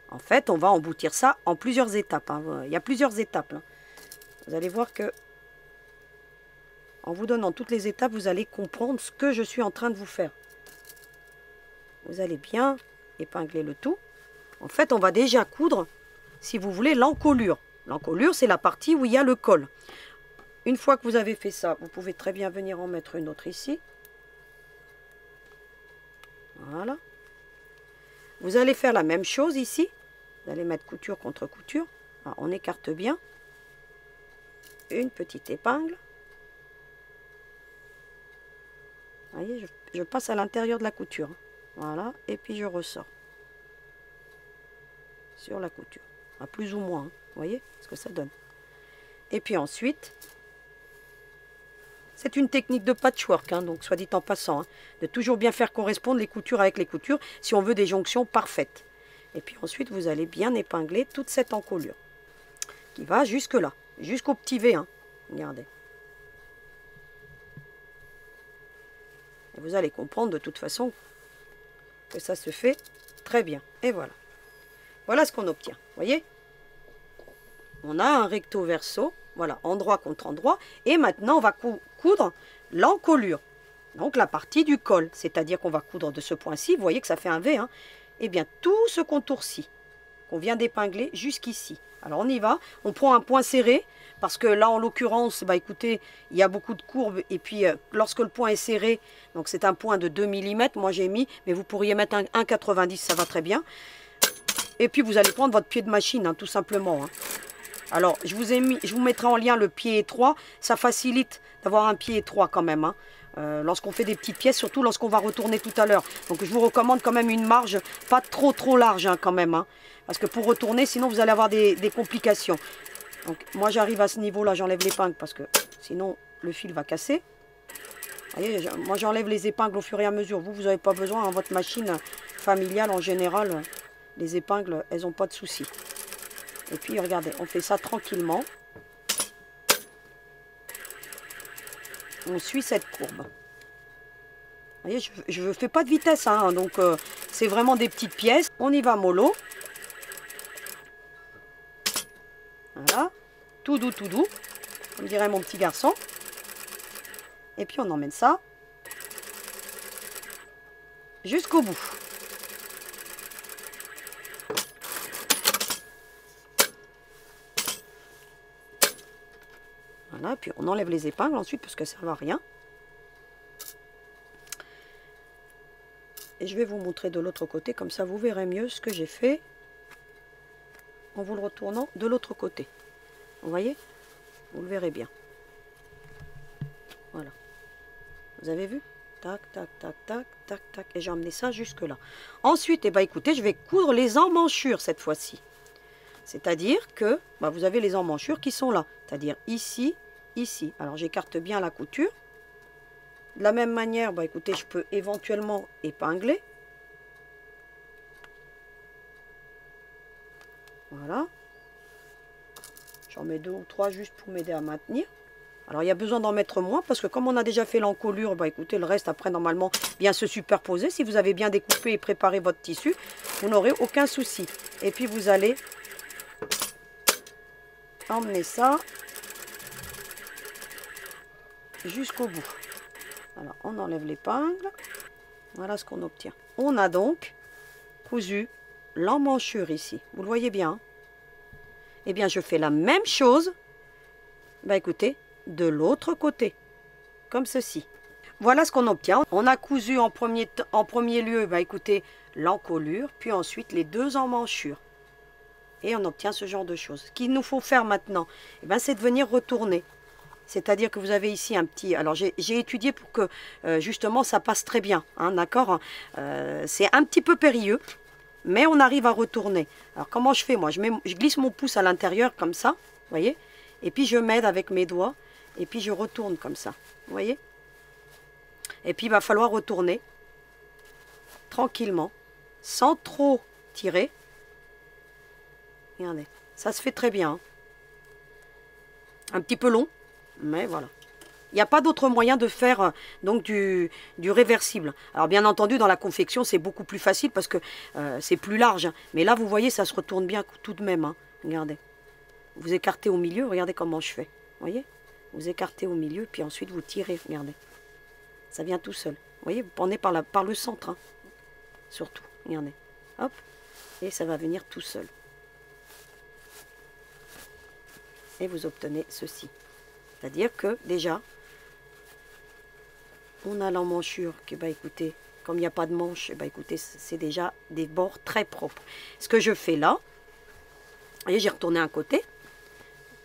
S1: En fait, on va emboutir ça en plusieurs étapes, hein. Il y a plusieurs étapes. Là. Vous allez voir que, en vous donnant toutes les étapes, vous allez comprendre ce que je suis en train de vous faire. Vous allez bien épingler le tout. En fait, on va déjà coudre, si vous voulez, l'encolure. L'encolure, c'est la partie où il y a le col. Une fois que vous avez fait ça, vous pouvez très bien venir en mettre une autre ici. Voilà. Vous allez faire la même chose ici. Vous allez mettre couture contre couture. Alors, on écarte bien. Une petite épingle. Vous voyez, je passe à l'intérieur de la couture. Voilà. Et puis je ressors. Sur la couture. À plus ou moins. Hein. Vous voyez ce que ça donne. Et puis ensuite... C'est une technique de patchwork, hein, donc soit dit en passant, hein, de toujours bien faire correspondre les coutures avec les coutures si on veut des jonctions parfaites. Et puis ensuite, vous allez bien épingler toute cette encolure qui va jusque là, jusqu'au petit V. Hein. Regardez. Et vous allez comprendre de toute façon que ça se fait très bien. Et voilà. Voilà ce qu'on obtient. Vous voyez? On a un recto verso. Voilà, endroit contre endroit. Et maintenant, on va coudre l'encolure. Donc, la partie du col. C'est-à-dire qu'on va coudre de ce point-ci. Vous voyez que ça fait un V. Hein. Eh bien, tout ce contour-ci, qu'on vient d'épingler jusqu'ici. Alors, on y va. On prend un point serré. Parce que là, en l'occurrence, bah, écoutez, il y a beaucoup de courbes. Et puis, lorsque le point est serré, donc c'est un point de 2 mm. Moi, j'ai mis. Mais vous pourriez mettre un 1,90. Ça va très bien. Et puis, vous allez prendre votre pied de machine, hein, tout simplement. Hein. Alors, je vous mettrai en lien le pied étroit. Ça facilite d'avoir un pied étroit quand même. Hein. Lorsqu'on fait des petites pièces, surtout lorsqu'on va retourner tout à l'heure. Donc, je vous recommande quand même une marge pas trop large hein, quand même. Hein. Parce que pour retourner, sinon vous allez avoir des complications. Donc, moi, j'arrive à ce niveau-là, j'enlève l'épingle parce que sinon, le fil va casser. Voyez, moi, j'enlève les épingles au fur et à mesure. Vous n'avez pas besoin, hein, votre machine familiale en général, les épingles, elles n'ont pas de souci. Et puis, regardez, on fait ça tranquillement. On suit cette courbe. Vous voyez, je ne fais pas de vitesse, hein, donc c'est vraiment des petites pièces. On y va mollo. Voilà. Tout doux, comme dirait mon petit garçon. Et puis, on emmène ça jusqu'au bout. Voilà, puis on enlève les épingles ensuite parce que ça ne va rien. Et je vais vous montrer de l'autre côté, comme ça vous verrez mieux ce que j'ai fait en vous le retournant de l'autre côté. Vous voyez? Vous le verrez bien. Voilà. Vous avez vu? Tac, tac, tac, tac, tac, tac. Et j'ai emmené ça jusque là. Ensuite, eh ben, écoutez, je vais coudre les emmanchures cette fois-ci. C'est-à-dire que bah, vous avez les emmanchures qui sont là. C'est-à-dire ici. Ici. Alors j'écarte bien la couture. De la même manière, bah, écoutez, je peux éventuellement épingler. Voilà. J'en mets 2 ou 3 juste pour m'aider à maintenir. Alors il y a besoin d'en mettre moins parce que comme on a déjà fait l'encolure, bah écoutez, le reste après normalement bien se superposer. Si vous avez bien découpé et préparé votre tissu, vous n'aurez aucun souci. Et puis vous allez emmener ça jusqu'au bout. Alors on enlève l'épingle. Voilà ce qu'on obtient. On a donc cousu l'emmanchure ici. Vous le voyez bien. Eh bien je fais la même chose. Bah écoutez, de l'autre côté. Comme ceci. Voilà ce qu'on obtient. On a cousu en premier lieu, bah écoutez, l'encolure, puis ensuite les 2 emmanchures. Et on obtient ce genre de choses. Ce qu'il nous faut faire maintenant, eh ben, c'est de venir retourner. C'est-à-dire que vous avez ici un petit... Alors j'ai étudié pour que justement ça passe très bien, hein, d'accord. C'est un petit peu périlleux, mais on arrive à retourner. Alors comment je fais moi? Je glisse mon pouce à l'intérieur comme ça, vous voyez. Et puis je m'aide avec mes doigts, et puis je retourne comme ça, vous voyez. Et puis il va falloir retourner tranquillement, sans trop tirer. Regardez, ça se fait très bien. Hein. Un petit peu long. Mais voilà. Il n'y a pas d'autre moyen de faire donc du réversible. Alors bien entendu, dans la confection, c'est beaucoup plus facile parce que c'est plus large. Mais là, vous voyez, ça se retourne bien tout de même. Hein. Regardez. Vous écartez au milieu, regardez comment je fais. Vous voyez? Vous écartez au milieu, puis ensuite vous tirez. Regardez. Ça vient tout seul. Vous voyez, vous prenez par le centre. Hein. Surtout. Regardez. Hop. Et ça va venir tout seul. Et vous obtenez ceci. C'est-à-dire que déjà, on a l'emmanchure qui, bah écoutez, comme il n'y a pas de manche, bah écoutez, c'est déjà des bords très propres. Ce que je fais là, et j'ai retourné un côté.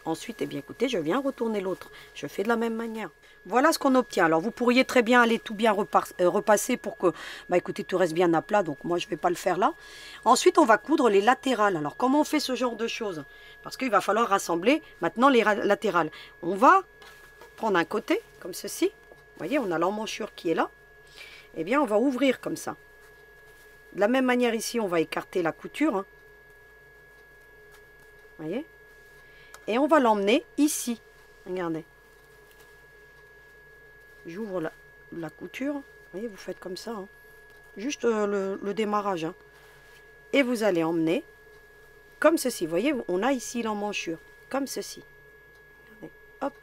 S1: Ensuite, eh bien écoutez, je viens retourner l'autre. Je fais de la même manière. Voilà ce qu'on obtient. Alors vous pourriez très bien aller tout bien repasser pour que, bah écoutez, tout reste bien à plat. Donc moi, je ne vais pas le faire là. Ensuite, on va coudre les latérales. Alors comment on fait ce genre de choses? Parce qu'il va falloir rassembler maintenant les latérales. On va prendre un côté, comme ceci. Vous voyez, on a l'emmanchure qui est là. Eh bien, on va ouvrir comme ça. De la même manière ici, on va écarter la couture. Hein. Vous voyez? Et on va l'emmener ici. Regardez. J'ouvre la couture. Vous voyez, vous faites comme ça. Hein. Juste le démarrage. Hein. Et vous allez emmener comme ceci. Vous voyez, on a ici l'emmanchure. Comme ceci. Regardez. Hop.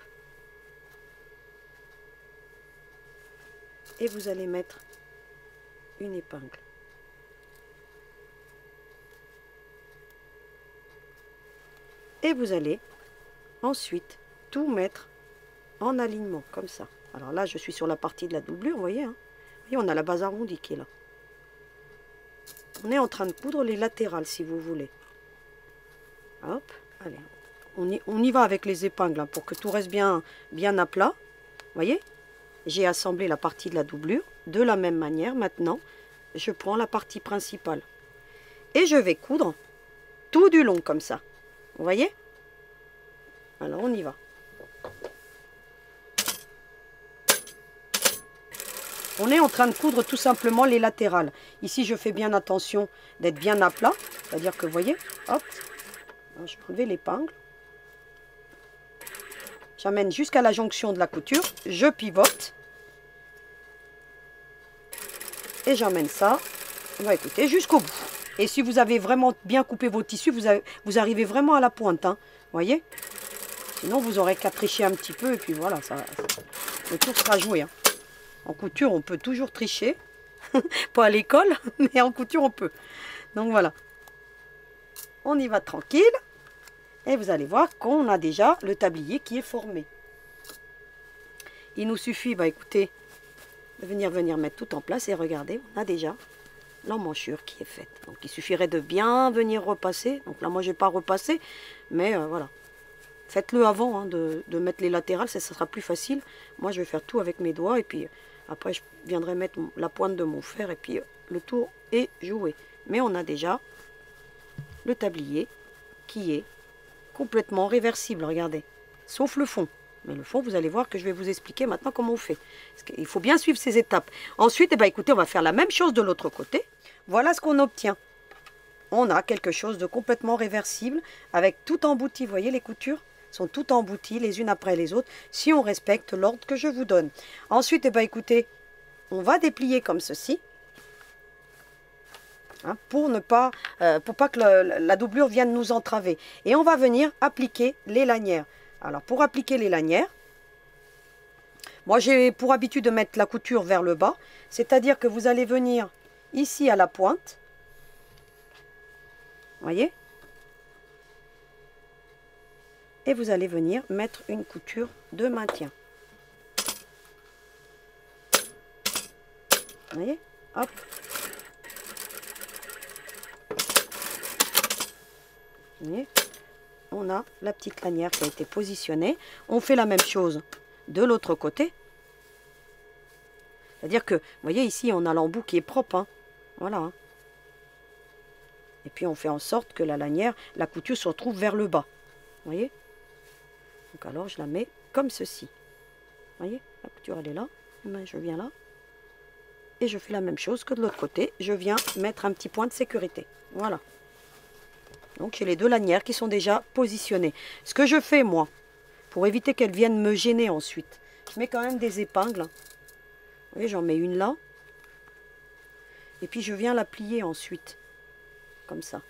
S1: Et vous allez mettre une épingle. Et vous allez ensuite tout mettre en alignement, comme ça. Alors là, je suis sur la partie de la doublure, vous voyez. Hein. Vous voyez, on a la base arrondie qui est là. On est en train de coudre les latérales, si vous voulez. Hop, allez. On y va avec les épingles, hein, pour que tout reste bien à plat. Vous voyez, j'ai assemblé la partie de la doublure. De la même manière, maintenant, je prends la partie principale. Et je vais coudre tout du long, comme ça. Vous voyez? Alors, on y va. On est en train de coudre tout simplement les latérales. Ici, je fais bien attention d'être bien à plat. C'est-à-dire que, vous voyez, hop, je vais enlever l'épingle. J'amène jusqu'à la jonction de la couture. Je pivote. Et j'emmène ça, bah, écoutez, jusqu'au bout. Et si vous avez vraiment bien coupé vos tissus, vous arrivez vraiment à la pointe. Hein, vous voyez? Sinon, vous aurez qu'à tricher un petit peu. Et puis voilà, le tour sera joué. Hein. En couture, on peut toujours tricher. Pas à l'école, mais en couture, on peut. Donc voilà. On y va tranquille. Et vous allez voir qu'on a déjà le tablier qui est formé. Il nous suffit, bah écoutez, de venir mettre tout en place. Et regardez, on a déjà l'emmanchure qui est faite. Donc il suffirait de bien venir repasser. Donc là, moi, je n'ai pas repassé. Mais voilà. Faites-le avant hein, de mettre les latérales, ça sera plus facile. Moi, je vais faire tout avec mes doigts. Et puis après, je viendrai mettre la pointe de mon fer. Et puis le tour est joué. Mais on a déjà le tablier qui est complètement réversible. Regardez. Sauf le fond. Mais le fond, vous allez voir que je vais vous expliquer maintenant comment on fait. Il faut bien suivre ces étapes. Ensuite, eh bien, écoutez, on va faire la même chose de l'autre côté. Voilà ce qu'on obtient. On a quelque chose de complètement réversible avec tout embouti. Vous voyez les coutures? sont toutes embouties les unes après les autres, si on respecte l'ordre que je vous donne. Ensuite, eh ben, écoutez, on va déplier comme ceci. Hein, pour pas que la doublure vienne nous entraver. Et on va venir appliquer les lanières. Alors, pour appliquer les lanières, moi j'ai pour habitude de mettre la couture vers le bas, c'est-à-dire que vous allez venir ici à la pointe, voyez, et vous allez venir mettre une couture de maintien. Vous voyez, hop. Vous voyez, on a la petite lanière qui a été positionnée. On fait la même chose de l'autre côté. C'est-à-dire que, vous voyez, ici, on a l'embout qui est propre. Hein. Voilà. Hein. Et puis, on fait en sorte que la lanière, la couture se retrouve vers le bas. Vous voyez? Donc, alors, je la mets comme ceci. Vous voyez? La couture, elle est là. Ben, je viens là. Et je fais la même chose que de l'autre côté. Je viens mettre un petit point de sécurité. Voilà. Donc, j'ai les deux lanières qui sont déjà positionnées. Ce que je fais, moi, pour éviter qu'elles viennent me gêner ensuite, je mets quand même des épingles. Vous voyez, j'en mets une là. Et puis, je viens la plier ensuite. Comme ça.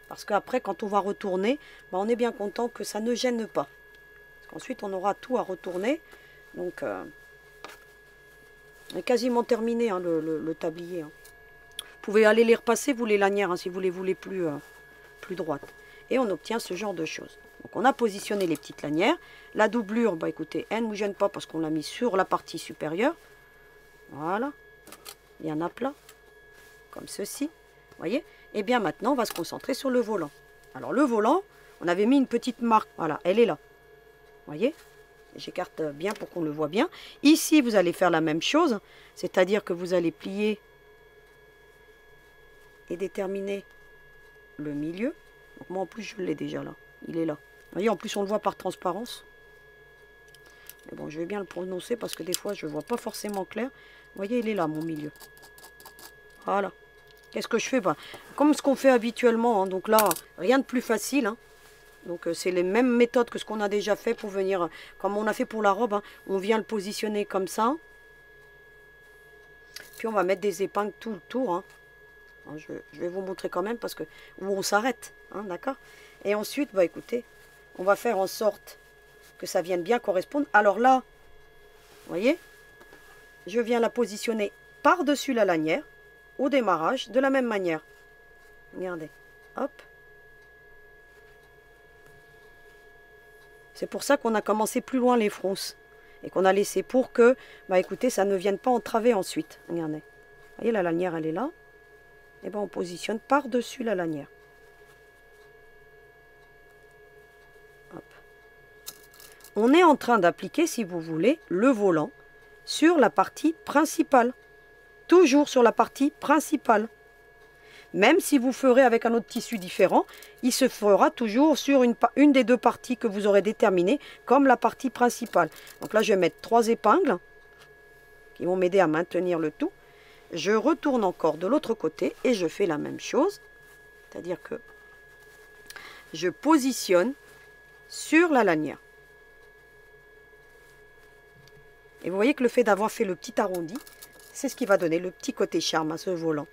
S1: Parce qu'après, quand on va retourner, ben, on est bien content que ça ne gêne pas. Parce qu'ensuite, on aura tout à retourner. Donc, on est quasiment terminé, hein, le tablier. Hein. Vous pouvez aller les repasser, vous, les lanières, hein, si vous les voulez plus droites. Et on obtient ce genre de choses. Donc, on a positionné les petites lanières. La doublure, bah, écoutez, elle ne nous gêne pas parce qu'on l'a mis sur la partie supérieure. Voilà. Il y en a plein. Comme ceci. Vous voyez? Et bien maintenant, on va se concentrer sur le volant. Alors, le volant, on avait mis une petite marque. Voilà, elle est là. Vous voyez? J'écarte bien pour qu'on le voit bien. Ici, vous allez faire la même chose. C'est-à-dire que vous allez plier et déterminer le milieu. Donc moi en plus je l'ai déjà là, il est là. Vous voyez, en plus on le voit par transparence. Mais bon, je vais bien le prononcer parce que des fois je ne vois pas forcément clair. Vous voyez, il est là mon milieu. Voilà. Qu'est-ce que je fais? Ben, comme ce qu'on fait habituellement, hein. Donc là, rien de plus facile. Hein. Donc c'est les mêmes méthodes que ce qu'on a déjà fait pour venir, comme on a fait pour la robe. Hein. On vient le positionner comme ça. Puis on va mettre des épingles tout le tour. Hein. Je vais vous montrer quand même parce que où on s'arrête, hein, d'accord? Et ensuite, bah écoutez, on va faire en sorte que ça vienne bien correspondre. Alors là, vous voyez, je viens la positionner par-dessus la lanière au démarrage de la même manière. Regardez, hop. C'est pour ça qu'on a commencé plus loin les fronces et qu'on a laissé pour que, bah écoutez, ça ne vienne pas entraver ensuite. Regardez, vous voyez, la lanière, elle est là. Et bien on positionne par-dessus la lanière. Hop. On est en train d'appliquer, si vous voulez, le volant sur la partie principale. Toujours sur la partie principale. Même si vous ferez avec un autre tissu différent, il se fera toujours sur une des deux parties que vous aurez déterminées comme la partie principale. Donc là, je vais mettre 3 épingles qui vont m'aider à maintenir le tout. Je retourne encore de l'autre côté et je fais la même chose. C'est-à-dire que je positionne sur la lanière. Et vous voyez que le fait d'avoir fait le petit arrondi, c'est ce qui va donner le petit côté charme à ce volant.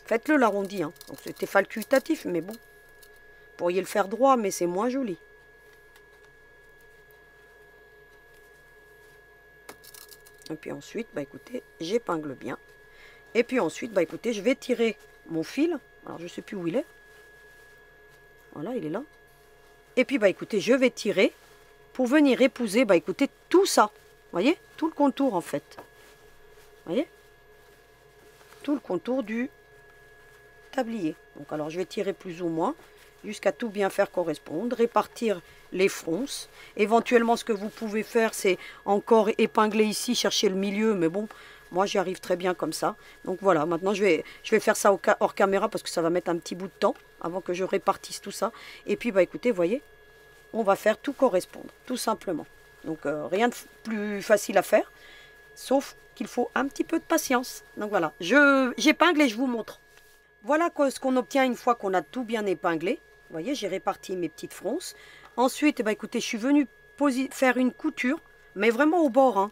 S1: Faites-le l'arrondi. Hein. C'était facultatif, mais bon. Vous pourriez le faire droit, mais c'est moins joli. Et puis ensuite, bah écoutez, j'épingle bien. Et puis ensuite, bah écoutez, je vais tirer mon fil. Alors je ne sais plus où il est. Voilà, il est là. Et puis bah écoutez, je vais tirer pour venir épouser, bah écoutez, tout ça. Vous voyez, tout le contour en fait. Vous voyez, tout le contour du tablier. Donc alors je vais tirer plus ou moins jusqu'à tout bien faire correspondre, répartir les fronces. Éventuellement, ce que vous pouvez faire, c'est encore épingler ici, chercher le milieu, mais bon, moi j'y arrive très bien comme ça. Donc voilà, maintenant je vais faire ça hors caméra parce que ça va mettre un petit bout de temps avant que je répartisse tout ça. Et puis bah écoutez, voyez, on va faire tout correspondre, tout simplement. Donc rien de plus facile à faire, sauf qu'il faut un petit peu de patience. Donc voilà, j'épingle et je vous montre. Voilà ce qu'on obtient une fois qu'on a tout bien épinglé. Vous voyez, j'ai réparti mes petites fronces. Ensuite, eh ben, écoutez, je suis venue faire une couture, mais vraiment au bord. Hein.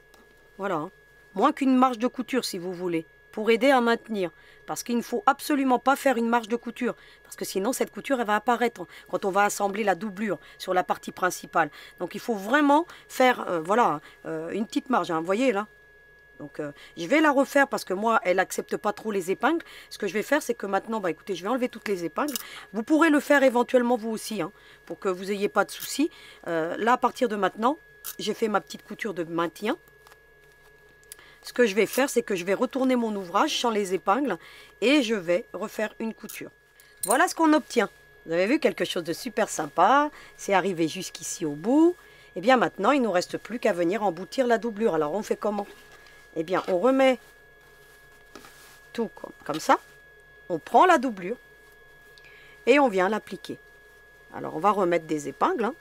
S1: Voilà. Hein. Moins qu'une marge de couture, si vous voulez, pour aider à maintenir. Parce qu'il ne faut absolument pas faire une marge de couture. Parce que sinon, cette couture, elle va apparaître quand on va assembler la doublure sur la partie principale. Donc, il faut vraiment faire, voilà, une petite marge. Hein. Vous voyez, là. Donc, je vais la refaire parce que moi, elle n'accepte pas trop les épingles. Ce que je vais faire, c'est que maintenant, bah, écoutez, je vais enlever toutes les épingles. Vous pourrez le faire éventuellement vous aussi, hein, pour que vous n'ayez pas de soucis. Là, à partir de maintenant, j'ai fait ma petite couture de maintien. Ce que je vais faire, c'est que je vais retourner mon ouvrage sans les épingles et je vais refaire une couture. Voilà ce qu'on obtient. Vous avez vu quelque chose de super sympa. C'est arrivé jusqu'ici au bout. Et bien maintenant, il ne nous reste plus qu'à venir emboutir la doublure. Alors, on fait comment ? Eh bien, on remet tout comme ça. On prend la doublure et on vient l'appliquer. Alors, on va remettre des épingles. Hein.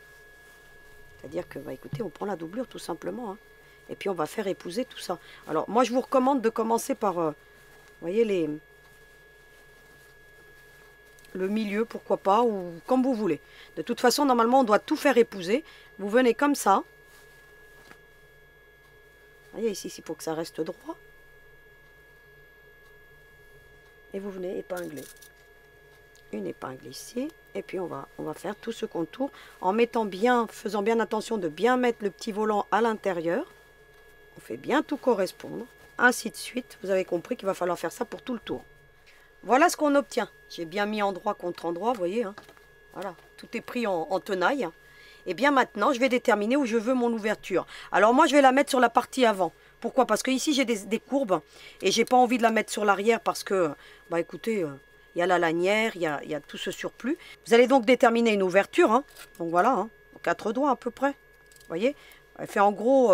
S1: C'est-à-dire que, bah, écoutez, on prend la doublure tout simplement. Hein. Et puis, on va faire épouser tout ça. Alors, moi, je vous recommande de commencer par, vous voyez, le milieu, pourquoi pas, ou comme vous voulez. De toute façon, normalement, on doit tout faire épouser. Vous venez comme ça. Vous voyez, ici, il faut que ça reste droit. Et vous venez épingler. Une épingle ici. Et puis, on va faire tout ce contour en faisant bien attention de bien mettre le petit volant à l'intérieur. On fait bien tout correspondre. Ainsi de suite. Vous avez compris qu'il va falloir faire ça pour tout le tour. Voilà ce qu'on obtient. J'ai bien mis endroit contre endroit, vous voyez. Hein. Voilà, tout est pris en tenaille. Et bien maintenant, je vais déterminer où je veux mon ouverture. Alors moi, je vais la mettre sur la partie avant. Pourquoi? Parce que ici, j'ai des courbes et j'ai pas envie de la mettre sur l'arrière parce que, bah écoutez, il y a la lanière, il y a tout ce surplus. Vous allez donc déterminer une ouverture. Hein. Donc voilà, hein, 4 doigts à peu près. Vous voyez, elle fait en gros,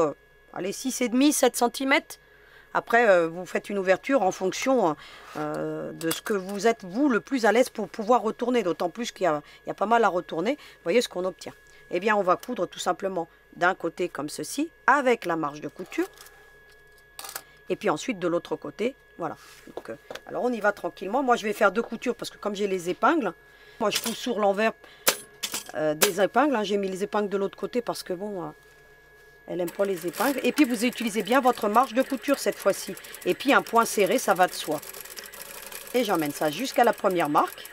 S1: allez, 6,5, 7 cm. Après, vous faites une ouverture en fonction de ce que vous êtes, vous, le plus à l'aise pour pouvoir retourner. D'autant plus qu'il y a pas mal à retourner. Vous voyez ce qu'on obtient. Eh bien, on va coudre tout simplement d'un côté comme ceci, avec la marge de couture. Et puis ensuite, de l'autre côté, voilà. Donc, alors, on y va tranquillement. Moi, je vais faire 2 coutures parce que comme j'ai les épingles, moi, je pousse sur l'envers des épingles. Hein. J'ai mis les épingles de l'autre côté parce que, bon... elle n'aime pas les épingles. Et puis, vous utilisez bien votre marge de couture cette fois-ci. Et puis, un point serré, ça va de soi. Et j'emmène ça jusqu'à la première marque.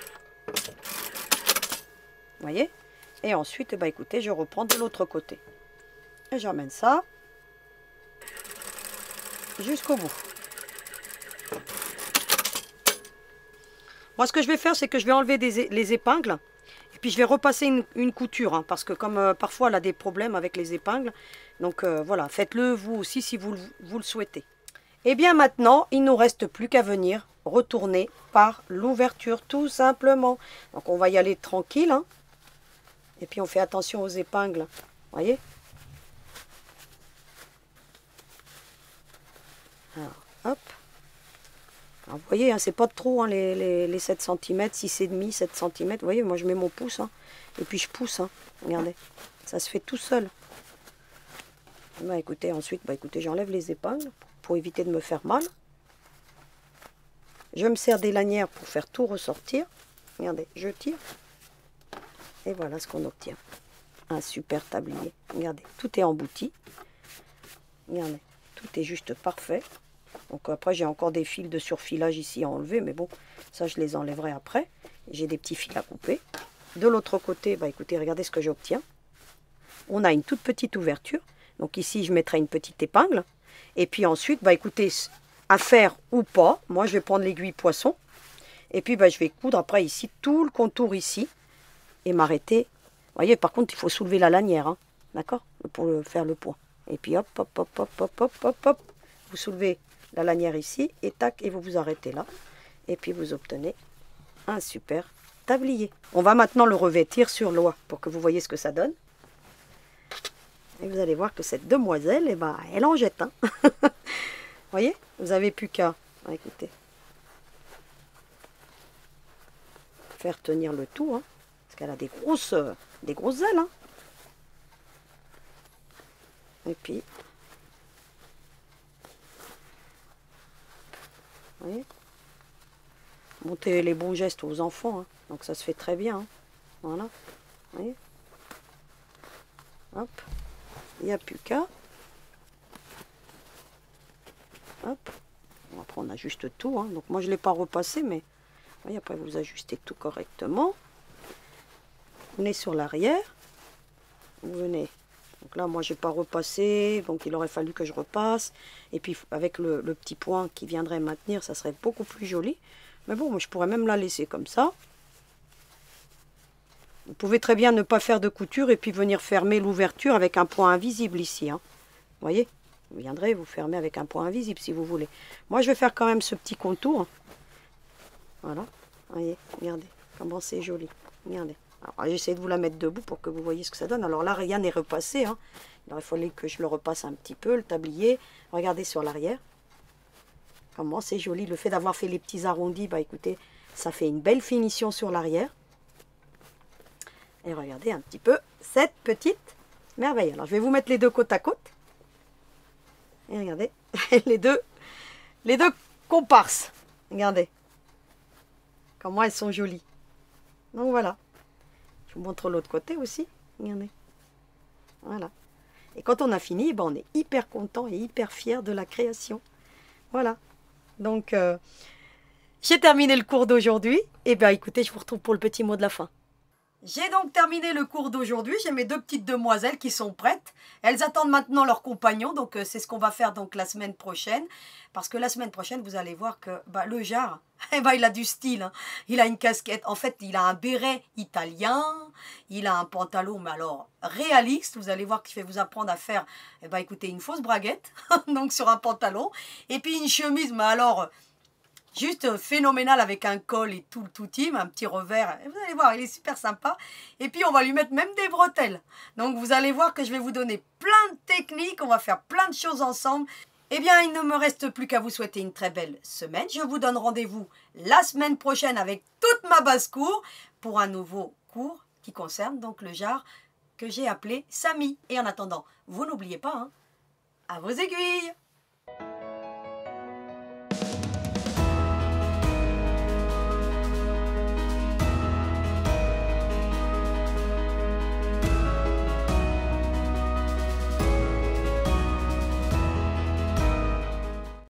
S1: Vous voyez? Et ensuite, bah, écoutez, je reprends de l'autre côté. Et j'emmène ça jusqu'au bout. Moi, ce que je vais faire, c'est que je vais enlever les épingles. Et puis, je vais repasser une couture. Hein, parce que comme parfois, elle a des problèmes avec les épingles. Donc, voilà, faites-le vous aussi si vous le souhaitez. Et bien maintenant, il ne nous reste plus qu'à venir retourner par l'ouverture, tout simplement. Donc, on va y aller tranquille. Hein. Et puis, on fait attention aux épingles. Vous voyez? Alors, hop. Alors, vous voyez, hein, c'est pas trop hein, les 7 cm, 6,5, 7 cm. Vous voyez, moi, je mets mon pouce. Hein, et puis, je pousse. Hein, regardez, ça se fait tout seul. Bah, écoutez, ensuite, écoutez, j'enlève les épingles pour éviter de me faire mal. Je me sers des lanières pour faire tout ressortir. Regardez, je tire. Et voilà ce qu'on obtient. Un super tablier. Regardez, tout est embouti. Regardez, tout est juste parfait. Donc après, j'ai encore des fils de surfilage ici à enlever. Mais bon, ça, je les enlèverai après. J'ai des petits fils à couper. De l'autre côté, bah, écoutez, regardez ce que j'obtiens. On a une toute petite ouverture. Donc ici, je mettrai une petite épingle. Et puis ensuite, bah, écoutez, à faire ou pas, moi, je vais prendre l'aiguille poisson. Et puis, bah, je vais coudre après ici, tout le contour ici. Et m'arrêter. Vous voyez, par contre, il faut soulever la lanière. Hein, d'accord? Pour faire le point. Et puis, hop, hop, hop, hop, hop, hop, hop, hop. Vous soulevez la lanière ici. Et tac, et vous vous arrêtez là. Et puis, vous obtenez un super tablier. On va maintenant le revêtir sur l'oie pour que vous voyez ce que ça donne. Et vous allez voir que cette demoiselle, eh ben, elle en jette. Hein. Vous voyez? Vous n'avez plus qu'à, écoutez, faire tenir le tout. Hein, parce qu'elle a des grosses ailes. Hein. Et puis, vous voyez? Montrer les bons gestes aux enfants, hein. Donc ça se fait très bien, hein. Voilà, vous voyez. Hop, il n'y a plus qu'à. Hop, bon, après on ajuste tout, hein. Donc moi je ne l'ai pas repassé, mais vous voyez, après vous ajustez tout correctement. Vous venez sur l'arrière, vous venez. Donc là moi j'ai pas repassé, donc il aurait fallu que je repasse. Et puis avec le petit point qui viendrait maintenir, ça serait beaucoup plus joli. Mais bon, moi je pourrais même la laisser comme ça. Vous pouvez très bien ne pas faire de couture et puis venir fermer l'ouverture avec un point invisible ici, hein. Vous voyez, vous viendrez vous fermer avec un point invisible si vous voulez. Moi je vais faire quand même ce petit contour. Voilà, vous voyez, regardez comment c'est joli. Regardez. Alors j'essaie de vous la mettre debout pour que vous voyez ce que ça donne. Alors là rien n'est repassé, hein. Il fallait que je le repasse un petit peu, le tablier. Regardez sur l'arrière. Comment c'est joli. Le fait d'avoir fait les petits arrondis, bah écoutez, ça fait une belle finition sur l'arrière. Et regardez un petit peu cette petite merveille. Alors je vais vous mettre les deux côte à côte. Et regardez, les deux comparses. Regardez comment elles sont jolies. Donc voilà. Je vous montre l'autre côté aussi. Regardez. Voilà. Et quand on a fini, ben, on est hyper content et hyper fier de la création. Voilà. Donc, j'ai terminé le cours d'aujourd'hui. Et bien, écoutez, je vous retrouve pour le petit mot de la fin. J'ai donc terminé le cours d'aujourd'hui. J'ai mes deux petites demoiselles qui sont prêtes. Elles attendent maintenant leur compagnon. Donc, c'est ce qu'on va faire donc la semaine prochaine. Parce que la semaine prochaine, vous allez voir que bah, le Jar, eh ben, il a du style, hein. Il a une casquette. En fait, il a un béret italien. Il a un pantalon, mais alors réaliste. Vous allez voir que je vais vous apprendre à faire, eh ben, écoutez, une fausse braguette. Donc, sur un pantalon. Et puis, une chemise, mais alors... juste phénoménal avec un col et tout le tout team, un petit revers. Vous allez voir, il est super sympa. Et puis, on va lui mettre même des bretelles. Donc, vous allez voir que je vais vous donner plein de techniques. On va faire plein de choses ensemble. Eh bien, il ne me reste plus qu'à vous souhaiter une très belle semaine. Je vous donne rendez-vous la semaine prochaine avec toute ma basse-cour pour un nouveau cours qui concerne donc le Jar que j'ai appelé Samy. Et en attendant, vous n'oubliez pas, hein, à vos aiguilles!